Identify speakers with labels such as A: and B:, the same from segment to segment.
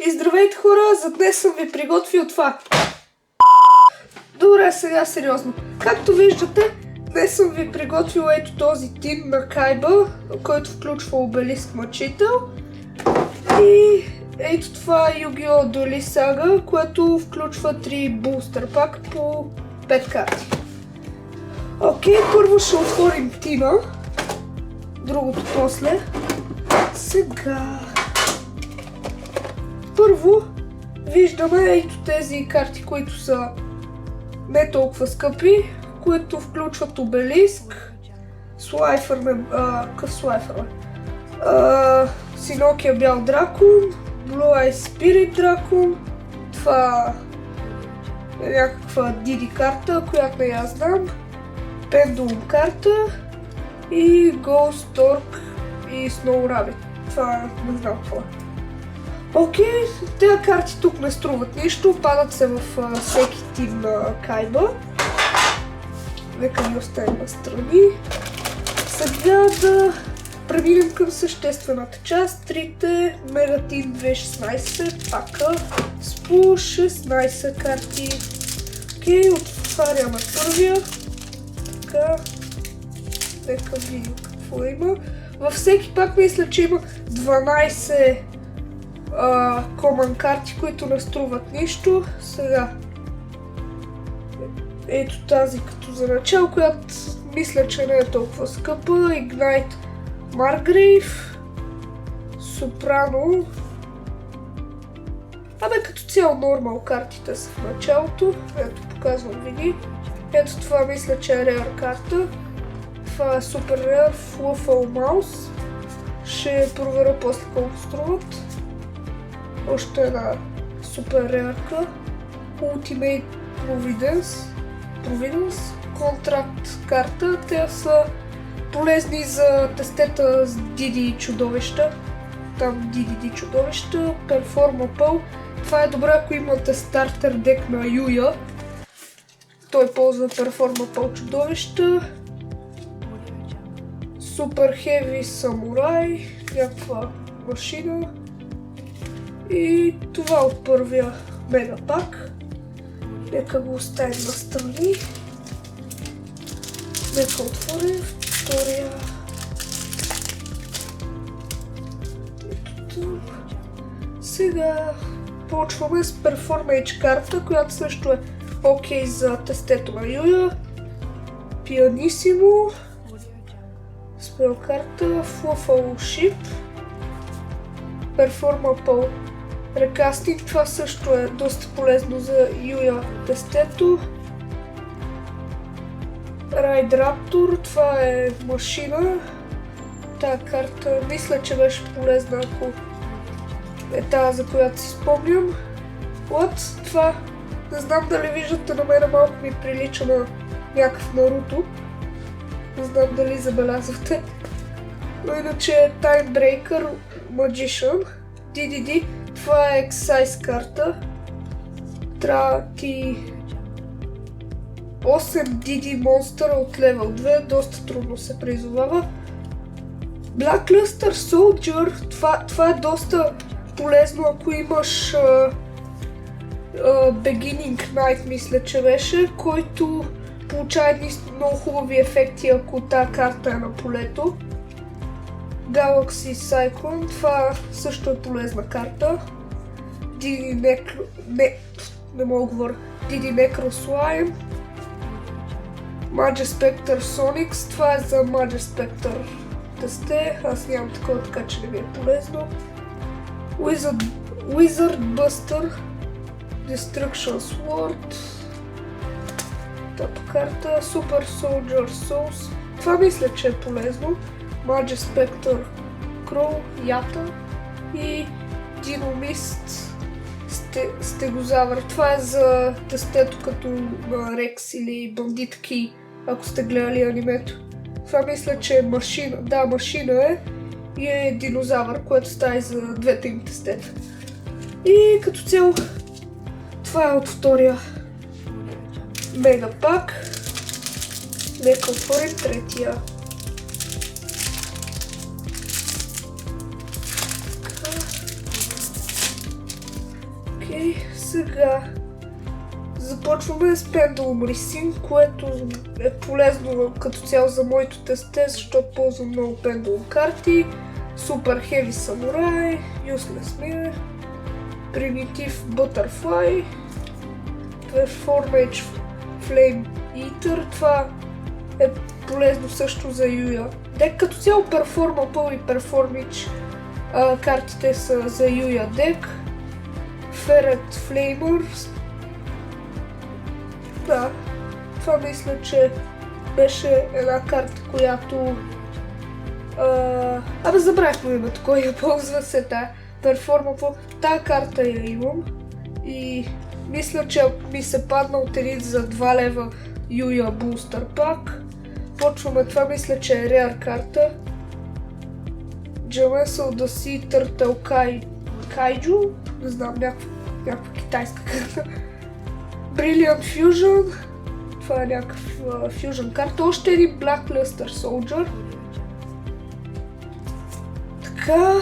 A: И здравейте хора, за днес съм ви приготвил това. Добре, сега сериозно. Както виждате, днес съм ви приготвил ето този тин на Кайба, който включва обелиск мъчител. И ето това Yu-Gi-Oh! Duelist Saga, което включва 3 бустер пак по 5 карти. Окей, първо ще отворим тина, другото после. Сега... Първо виждаме ето тези карти, които са не толкова скъпи, които включват обелиск, слайфър, къв слайфър, Синокия бял дракон, Blue Eye Spirit дракон, това е някаква Диди карта, която не я знам, Pendulum карта и Ghost Stork и Snow Rabbit. Това не знам какво е. Окей, тези карти тук не струват нищо, падат се във всеки тим на Кайба. Нека ги оставим настрани. Сега да преминем към съществената част. Трите Мегатин 216 пака с по 16 карти. Окей, отваряме първия. Така, нека видим какво има. Във всеки пак мисля, че има 12 common карти, които не струват нищо. Сега ето тази като за начало, която мисля, че не е толкова скъпа. Ignite Margrave, Soprano. Като цяло нормал картите са в началото. Ето показвам ви ги. Ето това мисля, че е Rare карта. Това е Super Rare Fluffle Mouse. Ще проверя после колко струват. Още една супер рярка. Ultimate Providence. Контракт карта. Те са полезни за тестета с Диди чудовища. Там Диди чудовища. Performa Pearl. Това е добре, ако имате стартер дек на Юя. Той ползва Performa Pearl чудовища. Super Heavy Samurai. Някаква машина. И това от първия мегапак. Нека го оставим настрани. Нека отворим втория. Сега почваме с Performance карта, която също е окей за тестето на Юя. Pianissimo. Спел карта. Fluffle Ship. Performa Pearl Recasting, това също е доста полезно за Юя тестето. Ride Raptor, това е машина. Тая карта мисля, че беше полезна, ако е тази, за която си спомням. What? Това не знам дали виждате, на мен малко ми прилича на някакъв Наруто. Не знам дали забелязвате. Но иначе е Timebreaker Magician. DDD. Това е Excise карта. Трябва ти 8 DD монстъра от левел 2. Доста трудно се призовава. Blackluster Soldier. Това е доста полезно, ако имаш Beginning Knight, мисля, че беше, който получава едни много хубави ефекти, ако тази карта е на полето. Galaxy Cyclone, това също е полезна карта. Didi Necro Slime. Magispector Sonics, това е за Magispector тесте, аз нямам такова, така че не ми е полезно. Wizard Buster, Destruction Sword, тъпа карта, Super Soldier Souls, това мисля, че е полезно. Magispector Crow, Ята и Dino-Mist Стегозавър. Това е за тестето като Рекс или Бандитки, ако сте гледали анимето. Това мисля, че е машина. Да, машина е и е динозавър, което става и за двете им тестета. И като цяло това е от втория мегапак. Нека отворим третия. Окей, сега започваме с Pendulum Racing, което е полезно като цяло за моето тесте, защото ползвам много Pendulum карти. Super Heavy Samurai, Useless Mirror, Primitive Butterfly, Performage Flame Eater, това е полезно също за Юя дек. Като цяло Performable и Performage картите са за Юя дек. Ferret Flamer. Да, това мисля, че беше една карта, която... забравих му името, кой я ползва се тая. Performable. Тая карта я имам и мисля, че ми се падна от един за 2 лева Юя бустър пак. Почваме, това мисля, че е Rare карта. Jamesel the Sea Turtle Kaiju, не знам, някаква китайска карта. Brilliant Fusion, това е някакъв фюжън карта. Още един Blackluster Soldier. Така...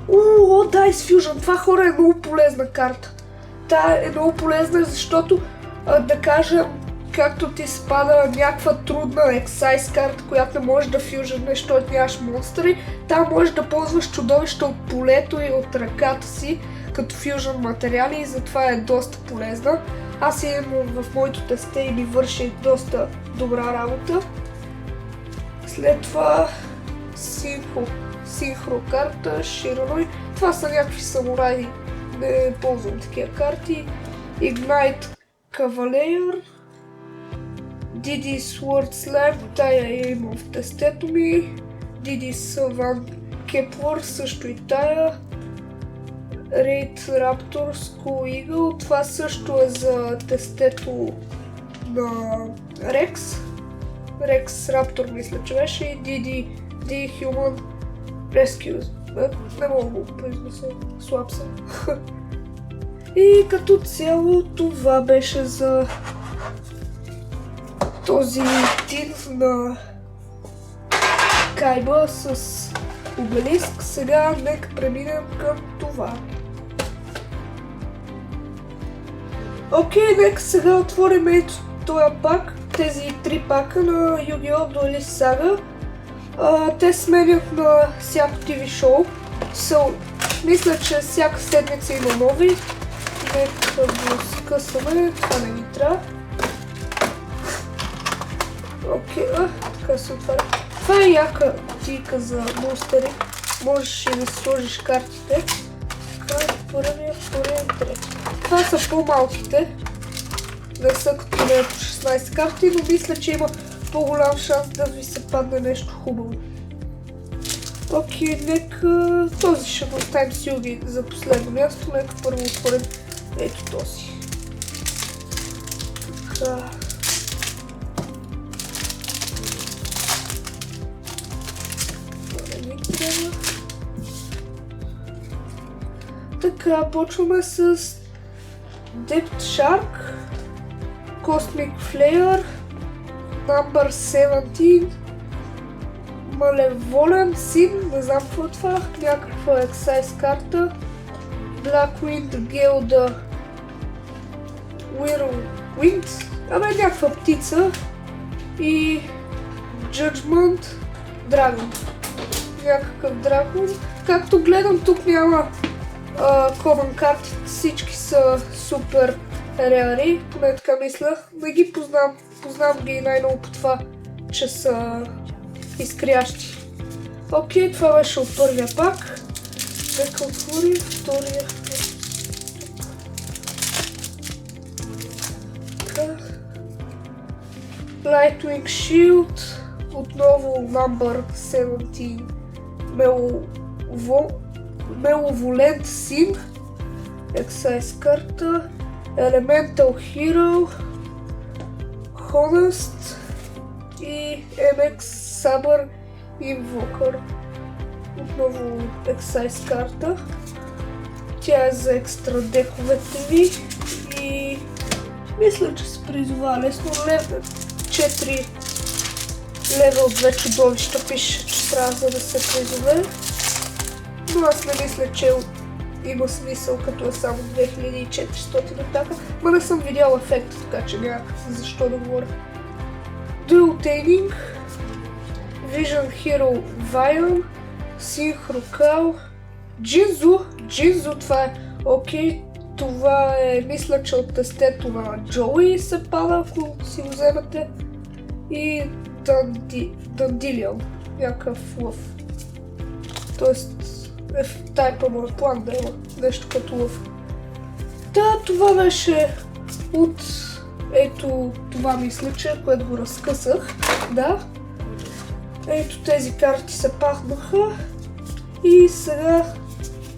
A: Dice Fusion, това хора е много полезна карта. Та е много полезна, защото да кажем, както ти се пада някаква трудна Excise карта, която не можеш да фюжънеш, защото нямаш монстри, там можеш да ползваш чудовища от полето и от ръката си като фюжън материали и затова е доста полезна. Аз имам в моето тесте и ми върши доста добра работа. След това Синхро карта, Shiranui. Това са някакви самураи, не ползвам такива карти. Ignite Cavalier, Didi Sword Slam, тая я имам в тестето ми. Didi Savan Kepler, също и тая. Raid Raptor Skull Eagle, това също е за тестето на Rex. Rex Raptor мисля, че беше и Didi Human Rescue. Не мога да го произнеса, слаб съм. И като цяло това беше за този тин на Кайба с обелиск. Сега нека преминем към това. Окей, нека сега отворим ето този пак, тези 3 пака на Yu-Gi-Oh! Duelist Saga. Те сменят на всяко TV шоу. Мисля, че всяка седмица има нови. Нека го скъсаме, това не ни трябва. Окей, така се отваря. Това е яка кутийка за бустери. Можеш и да сложиш картите. Така, първия, втория, трети. Това са по-малките. Не са като не по 16 карти, но мисля, че има по-голям шанс да ви се падне нещо хубаво. Окей, нека този ще го оставим с Юги за последно място. Нека първо отворим ето този. Така. Така, почваме с Depth Shark, Cosmic Flare, Number 17, Malevolent Sin, не знам какво е това, някаква Excise карта, Blackwind Gelda Whirlwind, някаква птица и Judgment Dragon, някакъв дракон. Както гледам, тук няма Common карти, всички са супер реари, поне така мисля. Не ги познавам ги най-много по това, че са изкрящи. Окей, това беше от първия пак. Нека отворим втория. Lightwing Shield, отново Number 17, Malevolent Sin, Excise карта, Elemental Hero, Honest и MX Saber Invoker. Отново Excise карта. Тя е за екстра дековете ви и мисля, че се призова лесно. 4 левел 2 чудовища пише, че трябва за да се призове. Но аз не мисля, че има смисъл, като е само 2400 атака, но не съм видял ефекта, така че няма защо да говоря. Dual Taming, Vision Hero Vion, Synchro Cow, Jinzu, това е окей, това е, мисля, че от тестето на Джоуи се пада, ако си го вземете, и Dandelion, някакъв лъв. Тоест, в тайпа му е план да има нещо като лъв. Това беше от ето това мисля, което го разкъсах. Да. Ето тези карти се пахнаха и сега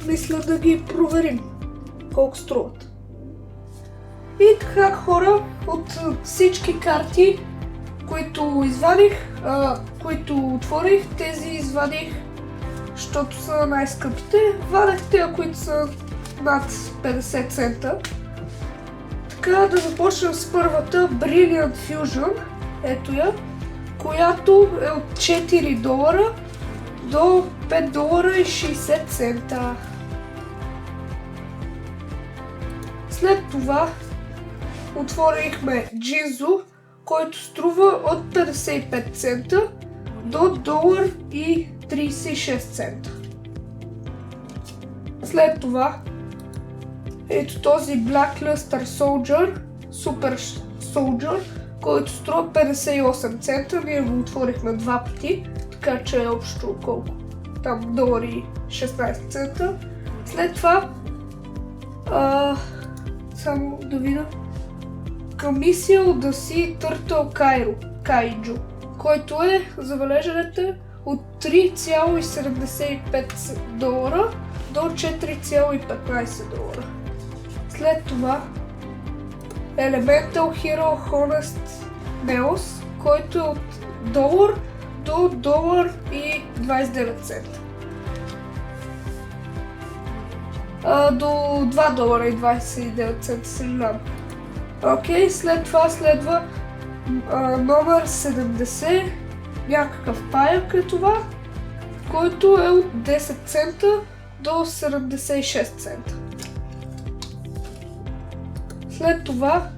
A: мисля да ги проверим колко струват. И така, хора, от всички карти, които извадих, които отворих, тези извадих, защото са най-скъпите. Вадах тези, които са над 50 цента. Така да започнем с първата Brilliant Fusion, ето я, която е от $4 до $5.60. След това отворихме Jinzu, който струва от 55 цента до $1.36. След това ето този Blackluster Soldier, Super Soldier, който струва 58 цента. Ние го отворихме два пъти, така че е общо колко? Там $1.16 цента. След това само да видя Камисиал да си Turtle Kaiju, който е, забележете, от $3.75 до $4.15. След това Elemental Hero Honest Neos, който е от $1 до $1.29. До $2.29, съжалявам. Окей, след това следва номер 70, някакъв паяк е това, който е от 10 цента до 76 цента. След това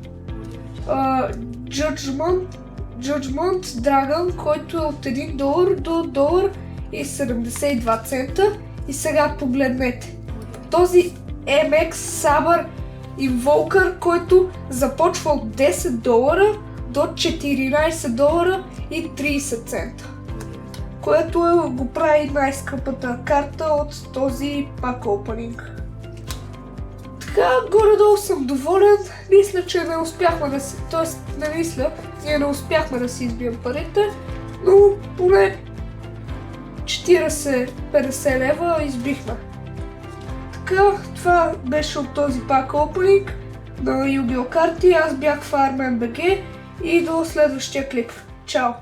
A: Judgment Dragon, който е от $1 до $1.72. И сега погледнете. Този MX Saber Invoker, който започва от $10 до $14.30, което го прави най-скъпата карта от този пак opening. Така, горе-долу съм доволен. Мисля, че не успяхме да си... Тоест, не мисля, ние не успяхме да си избием парите, но поне 40-50 лева избихме. Така, това беше от този пак opening на Yu-Gi-Oh карти. Аз бях Fireman BG и до следващия клип. Чао!